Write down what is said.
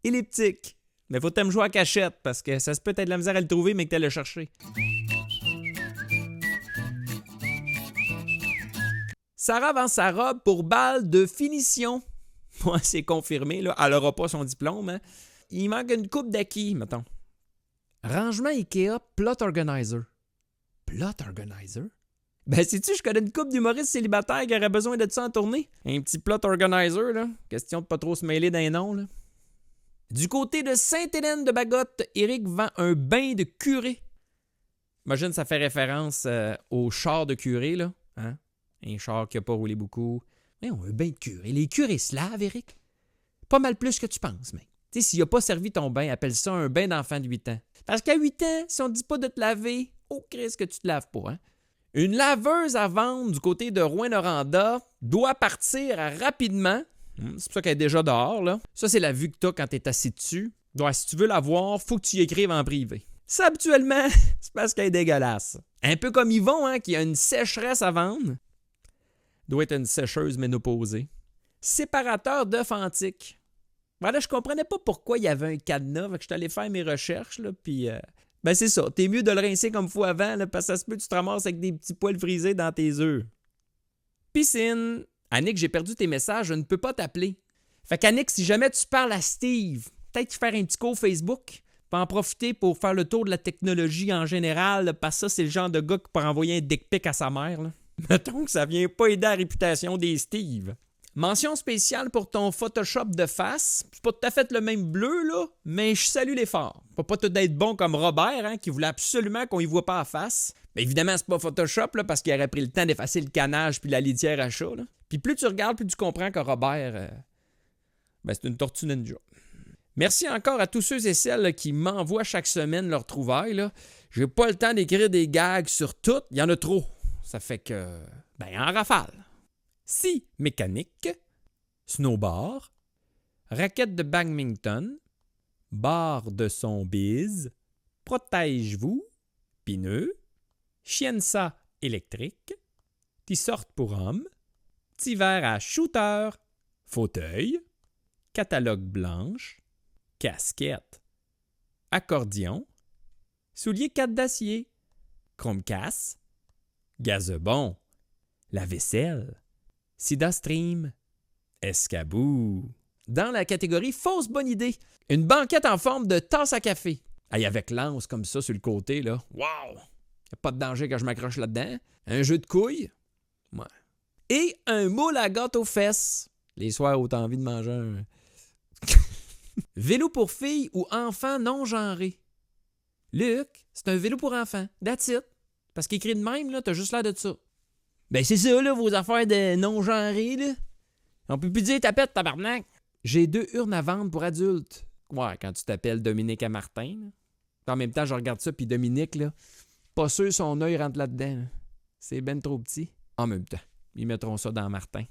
elliptique. Mais faut t'aimer jouer à cachette parce que ça se peut être de la misère à le trouver, mais que t'allais le chercher. Sarah vend sa robe pour bal de finition. Ouais, c'est confirmé, là. Elle n'aura pas son diplôme, hein. Il manque une coupe d'acquis, mettons. Rangement Ikea Plot Organizer. Plot Organizer? Ben, sais-tu, je connais une couple d'humoristes célibataires qui auraient besoin de ça en tournée. Un petit Plot Organizer, là. Question de pas trop se mêler d'un nom, là. Du côté de Sainte-Hélène-de-Bagotte, Éric vend un bain de curé. Imagine, ça fait référence au char de curé, là. Hein? Un char qui n'a pas roulé beaucoup. Mais on a un bain de curé. Les curés slaves, Éric? Pas mal plus que tu penses, mais. Tu sais, s'il n'a pas servi ton bain, appelle ça un bain d'enfant de 8 ans. Parce qu'à 8 ans, si on ne dit pas de te laver, oh Christ que tu te laves pas, hein? Une laveuse à vendre du côté de Rouyn-Noranda doit partir rapidement. C'est pour ça qu'elle est déjà dehors, là. Ça, c'est la vue que tu as quand tu es assis dessus. Donc, si tu veux la voir, faut que tu y écrives en privé. Ça, habituellement, c'est parce qu'elle est dégueulasse. Un peu comme Yvon, hein, qui a une sécheresse à vendre. Doit être une sécheuse ménopausée. Séparateur d'œufs antiques. Voilà, je comprenais pas pourquoi il y avait un cadenas. Fait que je suis allé faire mes recherches, là, puis... Ben c'est ça, t'es mieux de le rincer comme faut avant, là, parce que ça se peut que tu te ramasses avec des petits poils frisés dans tes œufs. Piscine. Annick, j'ai perdu tes messages, je ne peux pas t'appeler. Fait qu'Annick, si jamais tu parles à Steve, peut-être faire un petit cours Facebook, puis en profiter pour faire le tour de la technologie en général, là, parce que ça, c'est le genre de gars qui pourrait envoyer un dick pic à sa mère. Là. Mettons que ça vient pas aider la réputation des Steve. Mention spéciale pour ton Photoshop de face. C'est pas tout à fait le même bleu, là, mais je salue l'effort. Faut pas tout être bon comme Robert, hein, qui voulait absolument qu'on y voit pas en face. Mais évidemment, c'est pas Photoshop, là, parce qu'il aurait pris le temps d'effacer le canage puis la litière à chat. Là. Puis plus tu regardes, plus tu comprends que Robert, c'est une tortue ninja. Merci encore à tous ceux et celles là, qui m'envoient chaque semaine leurs trouvailles. Là. J'ai pas le temps d'écrire des gags sur toutes. Il y en a trop. Ça fait que... en rafale. Scie mécanique, snowboard, raquette de badminton, barre de son bise, protège-vous, pneus, chiensa électrique, t-shirt pour hommes, petit verre à shooter, fauteuil, catalogue blanche, casquette, accordion, souliers 4 d'acier, Chromecast, gazebon, la vaisselle, SidaStream, escabou. Dans la catégorie fausse bonne idée, une banquette en forme de tasse à café. Hey, avec l'anse comme ça sur le côté, là. Wow! Y'a pas de danger que je m'accroche là-dedans. Un jeu de couilles. Ouais. Et un moule à gâteau aux fesses. Les soirs où t'as envie de manger un... Vélo pour filles ou enfants non genrés. Luc, c'est un vélo pour enfants. That's it. Parce qu'écrit de même, là, t'as juste l'air de ça. Ben c'est ça, là, vos affaires de non-genrés, là. On peut plus dire tapette, tabarnak. J'ai 2 urnes à vendre pour adultes. Ouais, quand tu t'appelles Dominique à Martin. Là. En même temps, je regarde ça, puis Dominique, là, pas sûr son œil rentre là-dedans. Là. C'est ben trop petit. En même temps, ils mettront ça dans Martin.